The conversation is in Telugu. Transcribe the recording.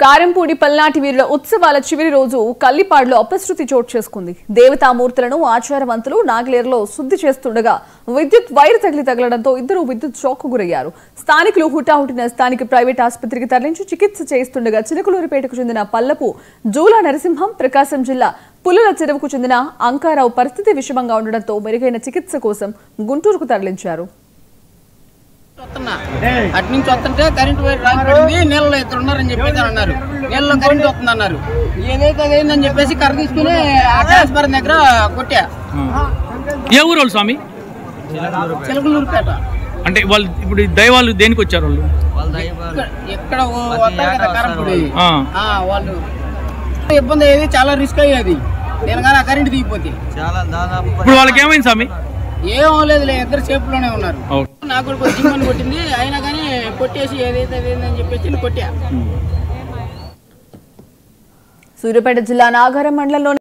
కారంపూడి పల్నాటి వీరుల ఉత్సవాల చివరి రోజు కల్లిపాడులో అపశృతి చోటు చేసుకుంది. దేవతామూర్తులను ఆచారవంతులు నాగలేరులో శుద్ధి చేస్తుండగా విద్యుత్ వైర్ తగలడంతో ఇద్దరు విద్యుత్ షాక్ గురయ్యారు. స్థానికులు హుటాహుటిన స్థానిక ప్రైవేట్ ఆసుపత్రికి తరలించి చికిత్స చేస్తుండగా చిలకలూరిపేటకు చెందిన పల్లపు జూలా నరసింహం, ప్రకాశం జిల్లా పుల్లల చెరువుకు చెందిన అంకారావు పరిస్థితి విషమంగా ఉండడంతో మెరుగైన చికిత్స కోసం గుంటూరుకు తరలించారు. అటు నుంచి వస్తుంటే కరెంట్ వైర్ రాకపోయింది, నీళ్ళలో ఇద్దరు ఉన్నారని చెప్పేసి అన్నారు. నీళ్ళలో కరెంట్ వస్తుంది అన్నారు. ఏదైతే అదేందని చెప్పేసి కర్ర తీసుకుని ఆ ట్రాన్స్ఫార్మర్ దగ్గర కొట్టా. ఏ ఊరు వాళ్ళు స్వామి? చిలకలూరుపేట. అంటే వాళ్ళు ఇప్పుడు దైవాలు దేనికి వచ్చారు? వాళ్ళు ఎక్కడ వస్తారు కదా కారంపూడి, వాళ్ళు ఇబ్బంది అయ్యేది, చాలా రిస్క్ అయ్యేది. నేను కానీ ఆ కరెంట్ దిగిపోతే ఇప్పుడు వాళ్ళకి ఏమైంది స్వామి? ఏం లేదు, ఇద్దరు సేఫ్లోనే ఉన్నారు. నాకు కూడా జిమ్మని కొట్టింది, అయినా కానీ కొట్టేసి ఏదైతే అదేందని చెప్పేసి కొట్టా. సూర్యాపేట జిల్లా నాగారం మండలంలో